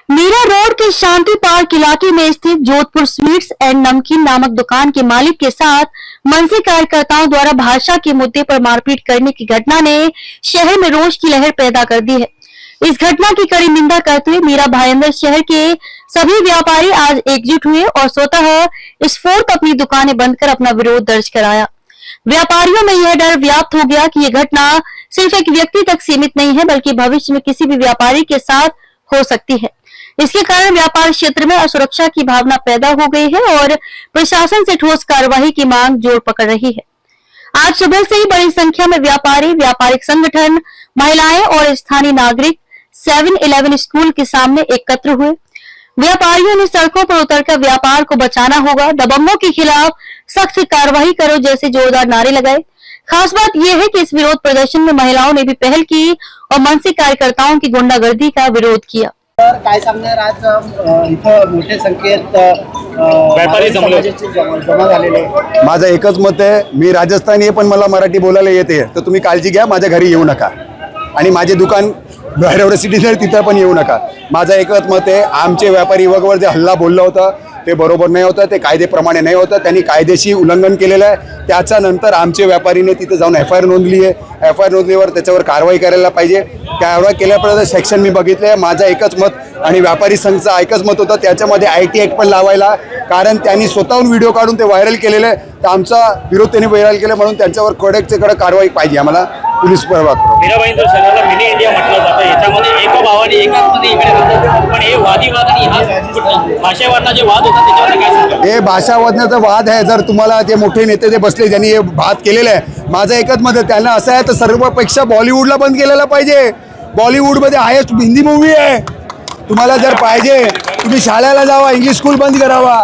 Mira road के शांति park इलाके में स्थित जोधपुर स्वीट्स एंड नमकीन नामक दुकान के मालिक के साथ मनसे कार्यकर्ताओं द्वारा भाषा के मुद्दे पर मारपीट करने की घटना ने शहर में रोष की लहर पैदा कर दी है। इस घटना की कड़ी निंदा करते हुए मीरा भाईंदर शहर के सभी व्यापारी आज एकजुट हुए और स्वतः स्फूर्त अपनी दुकानें बंद कर अपना विरोध दर्ज कराया। व्यापारियों में यह डर व्याप्त हो गया कि यह घटना सिर्फ एक व्यक्ति तक सीमित नहीं है बल्कि भविष्य में किसी भी व्यापारी के साथ हो सकती है। इसके कारण व्यापार क्षेत्र में असुरक्षा की भावना पैदा हो गई है और प्रशासन से ठोस कार्रवाई की मांग जोर पकड़ रही है। आज सुबह से ही बड़ी संख्या में व्यापारी, व्यापारिक संगठन, महिलाएं और स्थानीय नागरिक 7-Eleven स्कूल के सामने एकत्र हुए। व्यापारियों ने सड़कों पर उतरकर व्यापार को बचाना होगा, दबंगों के खिलाफ सख्त कार्रवाई करो जैसे जोरदार नारे लगाए। खास बात यह है कि इस विरोध प्रदर्शन में महिलाओं ने भी पहल की और मनसे कार्यकर्ताओं की गुंडागर्दी का विरोध किया। तर काय सांगणार, आज इथं मोठे संख्येत व्यापारी जमा झालेले। माझं एकच मत आहे, मी राजस्थानी आहे पण मला मराठी बोलायला येते, तर तुम्ही काळजी घ्या, माझ्या घरी येऊ नका आणि माझे दुकान बाहेर सिटीत आहे तिथं पण येऊ नका। माझं एकच मत आहे, आमचे व्यापारी वर्गावर जे हल्ला बोलला होता ते बरोबर नाही होतं, ते कायदेप्रमाणे नाही होतं, त्यांनी कायदेशीर उल्लंघन केलेलं आहे। त्याच्या नंतर आमचे व्यापारीने तिथे जाऊन FIR नोंदली आहे, FIR नोंदलीवर त्याच्यावर कारवाई करायला पाहिजे। कारवाई केल्यापर्यंत सेक्शन मी बघितले आहे। माझं एकच मत आणि व्यापारी संघचं एकच मत होतं त्याच्यामध्ये IT ॲक्ट पण लावायला, कारण त्यांनी स्वतःहून व्हिडिओ काढून ते व्हायरल केलेले आहे, तर आमचा विरोध त्यांनी व्हायरल केला म्हणून त्यांच्यावर कडक कारवाई पाहिजे आम्हाला पोलीस परवा। मीरा भाईंदर शहराला मिनी इंडिया म्हटलं जातं, याच्यामध्ये एका भावाने एकाच इकडे जातात, पण हे वादीवाद आणि हा भाषावादना जे वाद होता त्याच्यामध्ये काय सांगतात? हे भाषावादनाचा वाद आहे। जर तुम्हाला ते मोठे नेते जे बसले ज्यांनी हे वाद केलेला आहे, माझं एकच मत आहे, त्यांना असं आहे तर सर्वपेक्षा बॉलिवूडला बंद केलेला पाहिजे। बॉलिवूडमध्ये हायेस्ट हिंदी मूवी आहे। तुम्हाला जर पाहिजे तुम्ही शाळेला जावा, इंग्लिश स्कूल बंद करावा,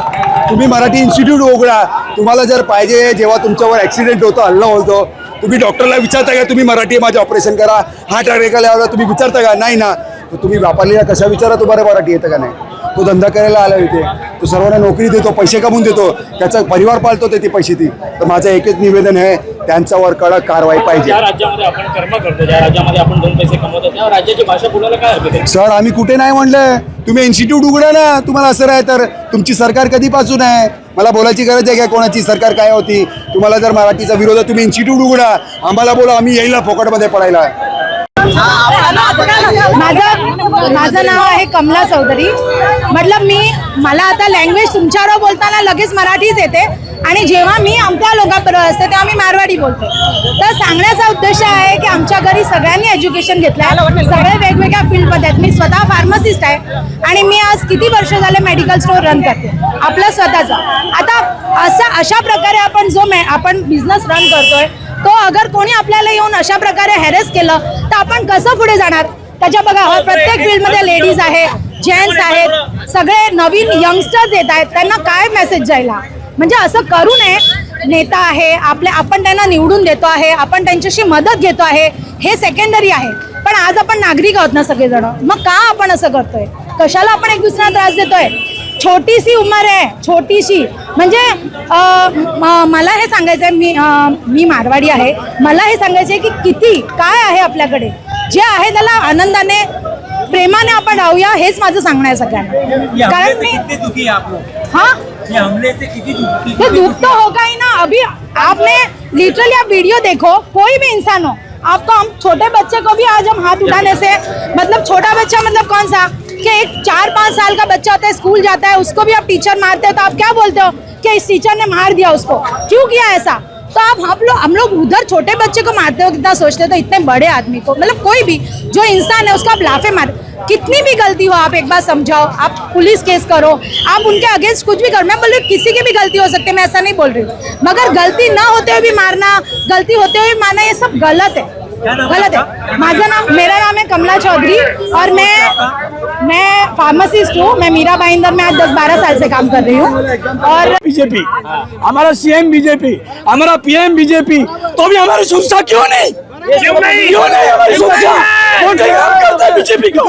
तुम्ही मराठी इन्स्टिट्यूट उघडा। तुम्हाला जर पाहिजे, जेव्हा तुमच्यावर ॲक्सिडेंट होतो, हल्ला होतो, तुम्ही डॉक्टरला विचारता का तुम्ही मराठी माझे ऑपरेशन करा, हार्ट अटॅक आला तुम्ही विचारता का? नाही ना। तर तुम्ही व्यापारीला कशा विचारा तुम्हाला मराठी येतं का नाही? तो धंदा करायला आला इथे, तो सर्वांना नोकरी देतो, पैसे कमवून देतो, त्याचा परिवार पाळतो ते पैसे ती। तर माझं एकच निवेदन आहे, त्यांच्यावर कडक कारवाई पाहिजे। ज्या राज्यामध्ये आपण कर्म करतो, ज्या राज्यामध्ये आपण 2 पैसे कमवतो, त्या राज्याची भाषा बोलायला काय हरकत आहे? सर आम्ही कुठे नाही म्हणलंय, तुम्ही इन्स्टिट्यूट उघडा ना। तुम्हाला असं आहे तर तुमची सरकार कधीपासून आहे? मला बोलायची गरज आहे का कोणाची सरकार काय होती? तुम्हाला जर मराठीचा विरोध आहे तुम्ही इन्स्टिट्यूट उघडा, आम्हाला बोला, आम्ही येईल ना फोकटमध्ये पडायला। माझं नाव आहे कमला चौधरी। मतलब मला आता लँग्वेज तुमच्यावर बोलताना लगेच मराठीच येते आणि जेव्हा मी आमच्या लोकांबरोबर असते तेव्हा मी मारवाडी बोलते। तर सांगण्याचा उद्देश आहे की आमच्या घरी सगळ्यांनी एज्युकेशन घेतलं आहे, सगळे वेगवेगळ्या फील्डमध्ये आहेत। मी स्वतः फार्मसिस्ट आहे आणि मी आज किती वर्ष झाले मेडिकल स्टोर रन करते आपलं स्वतःचा। आता अशा प्रकारे आपण बिझनेस रन करतोय, तो अगर कोणी आपल्याला येऊन अशा प्रकारे हॅरेस केलं तर आपण कसं पुढे जाणार? त्याच्या बघा, प्रत्येक फील्डमध्ये लेडीज आहे, जेंट्स आहेत, सगळे नवीन यंगस्टर्स येत आहेत, त्यांना काय मेसेज जायला? म्हणजे असं करू नये। नेता आहे आपण त्यांना निवडून देतो आहे, आपण त्यांच्याशी मदत घेतो आहे, हे सेकंडरी आहे, पण आज आपण नागरिक आहोत ना सगळेजण, मग का आपण असं करतोय? कशाला आपण एक दुसऱ्यांना त्रास देतोय? छोटीशी उमर आहे, छोटीशी, म्हणजे मला हे सांगायचं आहे, मी मारवाडी आहे, मला हे सांगायचं आहे की किती काय आहे आपल्याकडे, जे आहे त्याला आनंदाने प्रेमाने आपण राहूया, हेच माझं सांगणं आहे सगळ्यांना। कारण मी ये दुख तो होगा ही ना। अभी आपने लिटरली आप वीडियो देखो, कोई भी इंसान हो, आपको हम छोटे बच्चे को भी आज हम हाथ उठाने से, मतलब छोटा बच्चा मतलब कौन सा कि एक 4-5 साल का बच्चा होता है, स्कूल जाता है, उसको भी आप टीचर मारते हो तो आप क्या बोलते हो कि इस टीचर ने मार दिया उसको, क्यों किया ऐसा? तो आप हम लोग उधर छोटे बच्चे को मारते हो, कितना सोचते हो, तो इतने बड़े आदमी को, मतलब कोई भी जो इंसान है उसको आप लाफे मार। कितनी भी गलती हो आप एक बार समझाओ, आप पुलिस केस करो, आप उनके अगेंस्ट कुछ भी करो। मैं बोल रही हूँ किसी की भी गलती हो सकती है, मैं ऐसा नहीं बोल रही हूँ, मगर गलती ना होते हुए भी मारना, गलती होते हुए भी मारना, ये सब गलत है, गलत है। मेरा नाम है कमला चौधरी और मैं फार्मासिस्ट हूँ। मैं मीरा भाईंदर में आज 10-12 साल से काम कर रही हूँ। और बीजेपी, हमारा CM बीजेपी, हमारा PM बीजेपी, तो भी हमारी सुरक्षा क्यों नहीं हमारी सुरक्षा? काम करते बीजेपी को।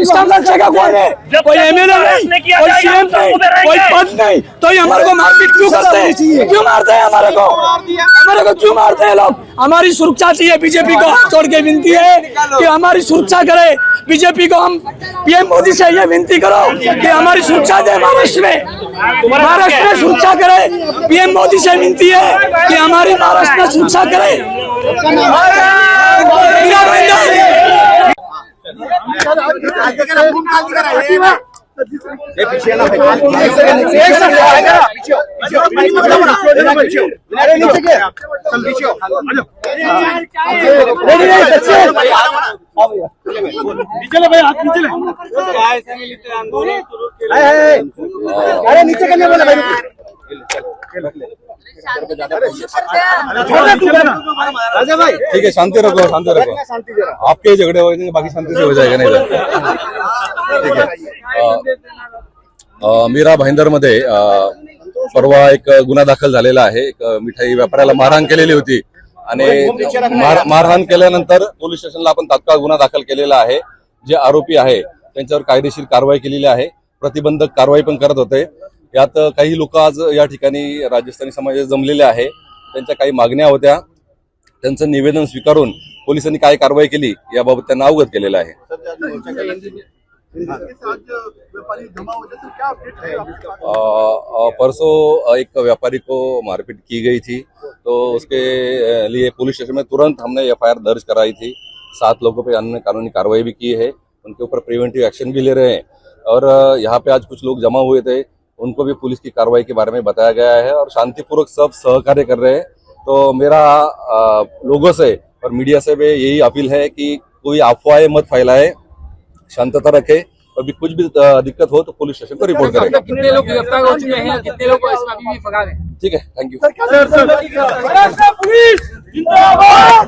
इसका रक्षेगा कौन है? कोई एमएलए नहीं, कोई सीएम नहीं, कोई पद नहीं, तो ये हमारे को मारपीट क्यों करते हैं? क्यों मारते हैं हमारे को? हमारे को क्यों मारते हैं लोग? हमारी सुरक्षा चाहिए। बीजेपी को हाथ जोड़ के विनती है कि हमारी सुरक्षा करे। बीजेपी को हम पीएम मोदी से ये विनती करो कि हमारी सुरक्षा दे। महाराष्ट्र में सुरक्षा करे। पीएम मोदी से विनती है कि हमारी महाराष्ट्र में सुरक्षा करे। अरे नीचे करने बोला भाई। राजा भाई ठीक है, शांति रखो, शांति रखो। आपके झगड़े हो जाएंगे, बाकी शांति से हो जाएगा। नहीं ठीक है। मीरा भाईंदरमध्ये परवा एक गुन्हा दाखल झालेला आहे। एक मिठाई व्यापाऱ्याला मारहाण केलेली होती आणि मारहाण केल्यानंतर पोलीस स्टेशनला आपण तात्काळ गुन्हा दाखल केलेला आहे। जे आरोपी आहे त्यांच्यावर कायदेशीर कारवाई केलेली आहे। प्रतिबंधक कारवाई पण करत होते। यात काही लोक आज या ठिकाणी राजस्थानी समाजात जमलेले आहे। त्यांच्या काही मागण्या होत्या, त्यांचं निवेदन स्वीकारून पोलिसांनी काय कारवाई केली याबाबत त्यांना अवगत केलेलं आहे। परसों एक व्यापारी को मारपीट की गई थी, तो उसके लिए पुलिस स्टेशन में तुरंत हमने एफआईआर दर्ज कराई थी। 7 लोगों पे हमने कानूनी कार्रवाई भी की है, उनके ऊपर प्रिवेंटिव एक्शन भी ले रहे हैं। और यहाँ पे आज कुछ लोग जमा हुए थे, उनको भी पुलिस की कार्रवाई के बारे में बताया गया है और शांतिपूर्वक सब सहकार्य कर रहे हैं। तो मेरा लोगों से और मीडिया से भी यही अपील है कि कोई अफवाहें मत फैलाए, शांतता रखे, और भी कुछ भी दिक्कत हो तो पुलिस स्टेशन को रिपोर्ट करें। कितने लोग गिरफ्तार हो चुके हैं, कितने लोग इसमें अभी भी फरार हैं? ठीक है, थैंक यू। महाराष्ट्र पुलिस जिंदाबाद।